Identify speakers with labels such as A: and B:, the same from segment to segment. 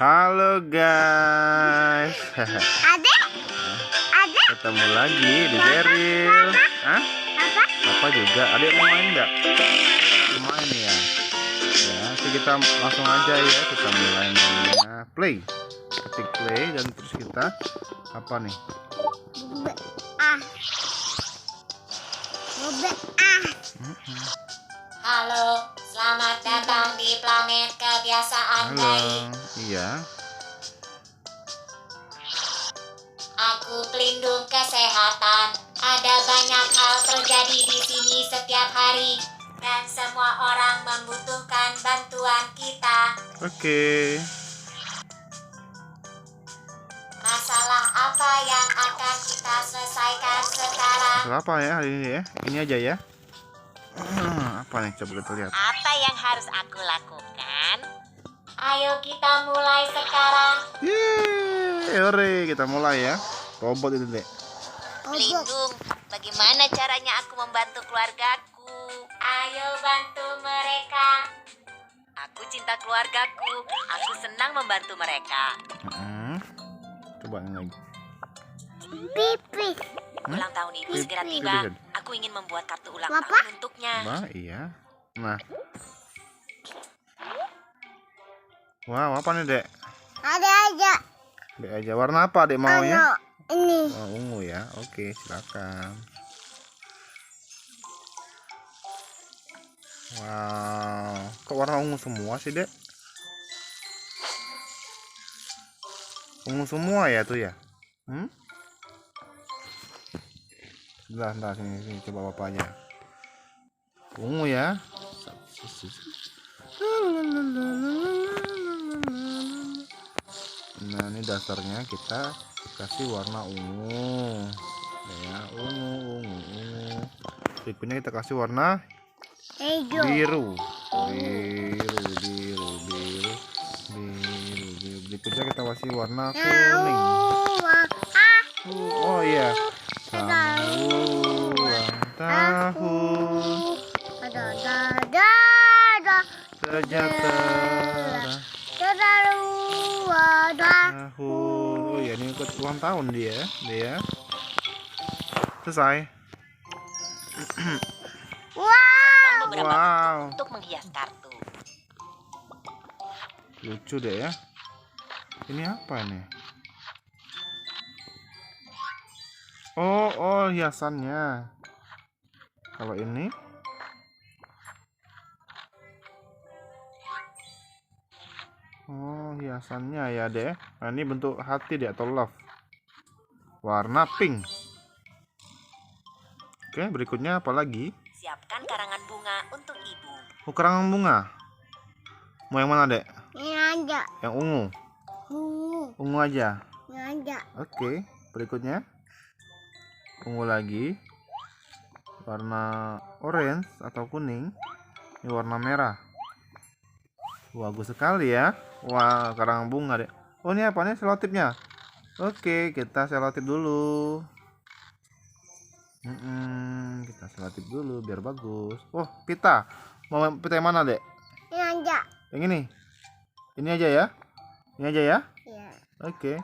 A: Halo guys.
B: Ada?
A: Ketemu lagi di Daryl. Hah? Apa juga? Adik mau main nggak? Mau main ya? Ya, oke, kita langsung aja ya. Kita mulai mainnya. Play. Ketik play dan terus kita apa nih?
C: Halo, selamat datang di planet kebiasaan
A: Halo.
C: bayi.
A: Iya.
C: Aku pelindung kesehatan. Ada banyak hal terjadi di sini setiap hari, dan semua orang membutuhkan bantuan kita.
A: Oke.
C: Masalah apa yang akan kita selesaikan sekarang?
A: Masalah apa ya hari ini ya? Ini aja ya. Apa nih, coba kita lihat.
C: Apa yang harus aku lakukan? Ayo kita mulai sekarang.
A: Yeay, hore, kita mulai ya. Robot itu, Dek.
C: Pelindung, bagaimana caranya aku membantu keluargaku? Ayo bantu mereka. Aku cinta keluargaku. Aku senang membantu mereka.
A: Coba yang lagi.
B: Pipis.
C: Ulang tahun ibu segera
A: Pipis.
C: tiba. Aku ingin membuat kartu ulang
B: Papa?
C: tahun untuknya.
A: Bah, iya. Nah. Wow, apa nih, Dek?
B: Ada aja.
A: Dek aja. Warna apa, Dek, mau ya?
B: Ini.
A: Oh, ungu ya. Oke, silakan. Wow. Kok warna ungu semua sih, Dek? Ungu semua ya tuh ya? Bentar, sini, coba bapaknya. Ungu ya. Nah, ini dasarnya kita kasih warna ungu. Ya, ungu. Berikutnya kita kasih warna
B: Hijau.
A: biru. Berikutnya kita kasih warna kuning. Oh iya. Selamat ulang tahun sejahtera. Tahun. Oh ya, ini ikut ulang tahun dia. Selesai.
C: Potong beberapa
A: Wow.
C: untuk menghias kartu.
A: Lucu deh ya. Ini apa nih? Oh, hiasannya. Kalau ini hiasannya ya deh. Nah, ini bentuk hati deh atau love. Warna pink. Oke, berikutnya apa lagi?
C: Siapkan karangan bunga untuk ibu.
A: Karangan bunga. Mau yang mana, Dek?
B: Ini aja.
A: Yang ungu. Ungu aja.
B: Ini aja.
A: Oke, berikutnya ungu lagi. Warna orange atau kuning. Ini warna merah. Bagus sekali ya. Wah, karangan bunga deh. Oh, ini apa nih selotipnya? Oke, kita selotip dulu. Kita selotip dulu biar bagus. Oh, pita. Mau pita yang mana, Dek?
B: Ini aja.
A: Yang ini. Ini aja ya. Ini aja ya.
B: Iya.
A: Oke.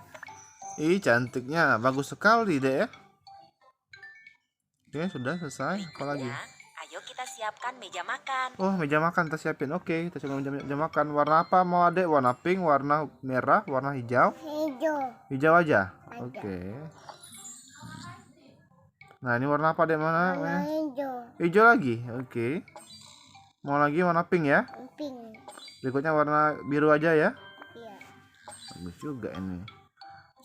A: Ih, cantiknya. Bagus sekali, Dek ya. Oke, sudah selesai. Apa lagi?
C: Ayo kita siapkan meja makan.
A: Oh, meja makan kita siapin. Oke, kita siapin meja makan. Warna apa mau, Adek? Warna pink, warna merah, warna hijau?
B: Hijau.
A: Hijau aja.
B: Aja.
A: Oke. Nah, ini warna apa, Dek? Mana?
B: Warna hijau.
A: Hijau lagi. Oke. Mau lagi warna pink ya?
B: Pink.
A: Berikutnya warna biru aja ya.
B: Iya.
A: Bagus juga ini.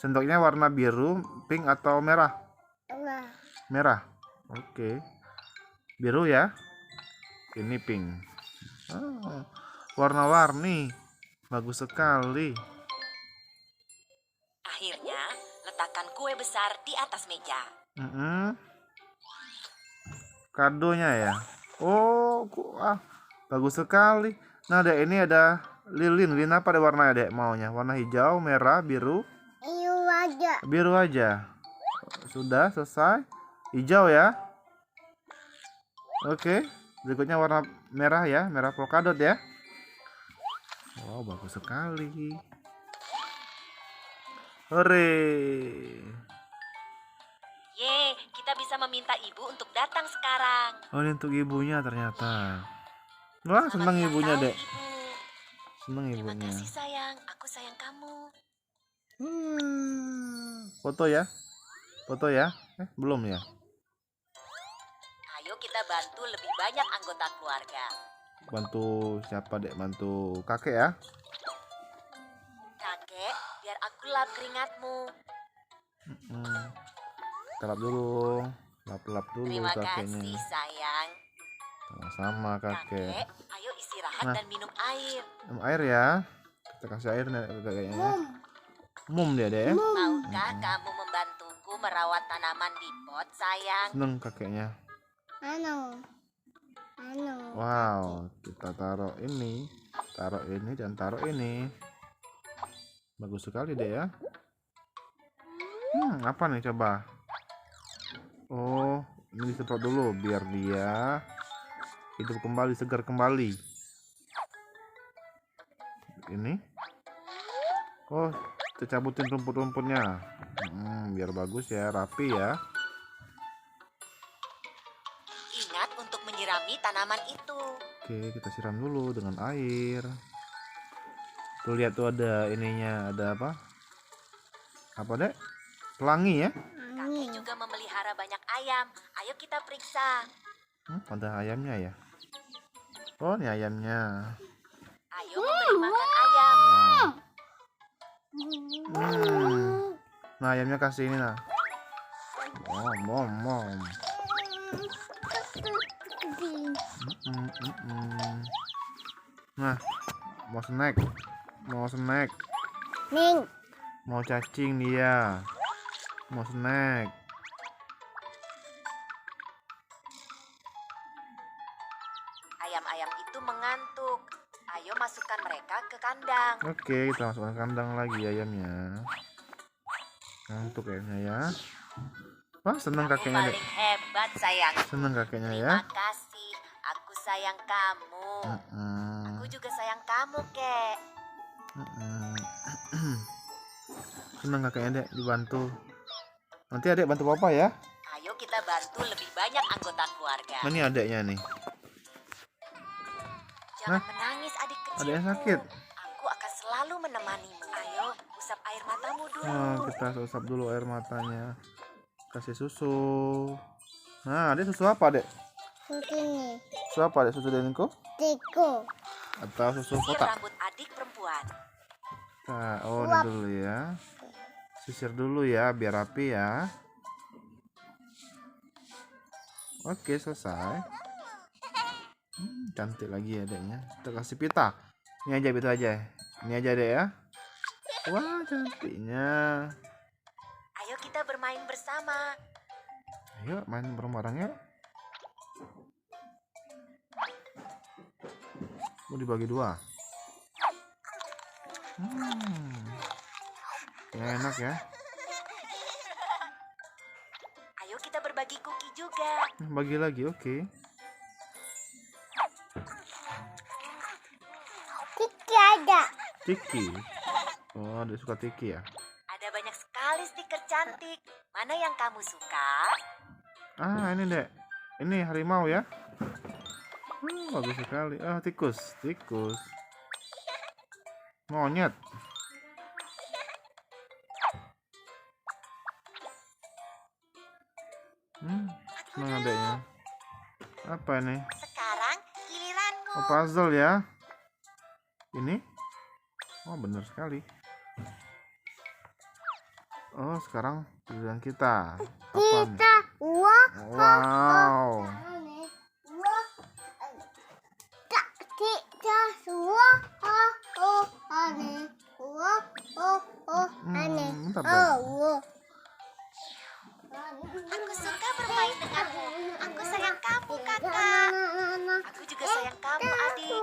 A: Sendoknya warna biru, pink atau merah?
B: Tengah.
A: Merah. Oke. Biru ya. Ini pink. Oh, warna-warni. Bagus sekali.
C: Akhirnya, letakkan kue besar di atas meja.
A: Kadonya ya. Oh, bagus sekali. Nah, Dek, ini ada lilin. Lilin apa deh warnanya, Dek? Maunya warna hijau, merah, biru?
B: Hijau aja.
A: Biru aja. Sudah selesai. Hijau ya. Oke. Berikutnya warna merah ya, merah polkadot ya. Wow, bagus sekali. Hore.
C: Ye, kita bisa meminta ibu untuk datang sekarang.
A: Oh, ini untuk ibunya ternyata. Wah,
C: Selamat
A: senang
C: ulang
A: ibunya,
C: tahun,
A: Dek.
C: Ibu.
A: Senang
C: Terima
A: ibunya.
C: kasih sayang, aku sayang kamu.
A: Foto ya? Foto ya? Belum ya?
C: Ayo kita bantu lebih banyak anggota keluarga.
A: Bantu siapa, Dek? Bantu kakek ya?
C: Kakek, biar aku lap keringatmu.
A: Kita lap dulu. Lap-lap dulu
C: Terima
A: kakeknya.
C: kasih sayang.
A: Sama-sama kakek.
C: Kakek, ayo istirahat
A: Nah.
C: dan minum air.
A: Minum air ya. Kita kasih air nih kakeknya. Ya. Mum dia, Dek.
C: Maukah kamu membantuku merawat tanaman di pot, sayang?
A: Seneng kakeknya.
B: Anu.
A: Wow, kita taruh ini dan taruh ini. Bagus sekali deh ya. Apa nih coba? Oh, ini disemprot dulu biar dia hidup kembali, segar kembali. Ini. Oh, kita cabutin rumput-rumputnya. Biar bagus ya, rapi ya.
C: Ingat untuk menyirami tanaman itu.
A: Oke, kita siram dulu dengan air. Tuh lihat tuh ada ininya, ada apa? Apa, Dek? Pelangi ya?
C: Kakek juga memelihara banyak ayam. Ayo kita periksa.
A: Ada ayamnya ya? Oh, ini ayamnya.
C: Ayo memberi makan ayam.
A: Nah, ayamnya kasih ini nah. Mom. Nah, mau snack.
B: Ning.
A: Mau cacing dia. Mau snack.
C: Ayam-ayam itu mengantuk. Ayo masukkan mereka ke kandang.
A: Oke, kita masukkan kandang lagi ayamnya. Ngantuk ayamnya ya. Wah, seneng
C: Kamu
A: kakeknya, Dek.
C: paling hebat sayang.
A: Seneng kakeknya ya.
C: Terima kasih. Aku sayang kamu. Aku juga sayang kamu, Kek.
A: Seneng kakeknya, Dek, dibantu. Nanti adek bantu papa ya.
C: Ayo kita bantu lebih banyak anggota keluarga.
A: Nah, ini adeknya nih.
C: Jangan menangis adik kecilku.
A: Adeknya sakit.
C: Aku akan selalu menemanimu. Ayo, usap air matamu dulu.
A: Nah, kita usap dulu air matanya. Kasih susu. Nah, adek susu apa, Dek?
B: Begini.
A: Susu apa, Dek? Susu Denko?
B: Tiku.
A: Atau susu
C: Sisir
A: kotak?
C: rambut adik perempuan.
A: Nah, oh ini dulu ya. Sisir dulu ya, biar rapi ya. Oke, selesai. Cantik lagi ya adeknya. Kita kasih pita. Ini aja, pita aja. Ini aja deh ya. Wah, cantiknya.
C: Ayo kita bermain bersama.
A: Ayo main bareng-bareng ya. Mau dibagi dua. Ya, enak ya.
C: Ayo kita berbagi cookie juga.
A: Bagi lagi, oke.
B: Tiki ada.
A: Tiki. Oh, dia suka tiki ya.
C: Ada banyak sekali stiker cantik. Mana yang kamu suka?
A: Ah, ini Dek. Ini harimau ya. Bagus sekali. Ah, tikus. Monyet. Senang adeknya. Apa ini?
C: Sekarang giliranmu.
A: Oh, puzzle ya. Ini? Oh, benar sekali. Oh, sekarang pilihan kita. Apa nih?
B: Kita. Wah.
A: Wow.
B: Kita semua. Aneh. Aneh.
A: Bentar, Dek.
C: Aku suka bermain denganmu. Aku sayang kamu, kakak. Aku juga sayang kamu, adik.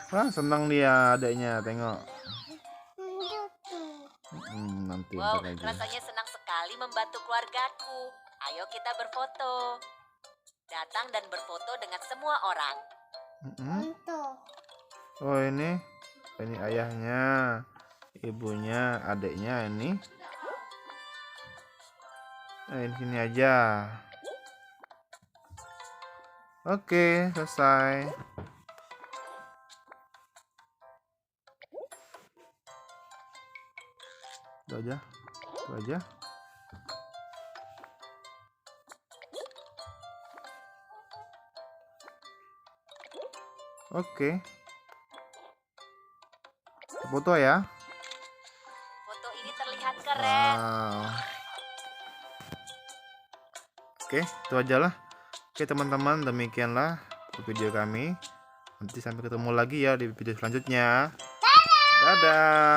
A: Wah, senang dia adeknya, tengok. Nanti
C: Wow,
A: bentar lagi.
C: rasanya senang sekali membantu keluargaku. Ayo kita berfoto. Datang dan berfoto dengan semua orang.
A: Oh, ini ayahnya. ibunya, adiknya ini. Di sini aja. Oke, selesai. Itu aja. Itu aja. Oke. Foto ya.
C: Foto ini terlihat keren.
A: Wow. Oke, itu aja lah. Oke teman-teman, demikianlah video kami. Nanti sampai ketemu lagi ya di video selanjutnya. Dadah.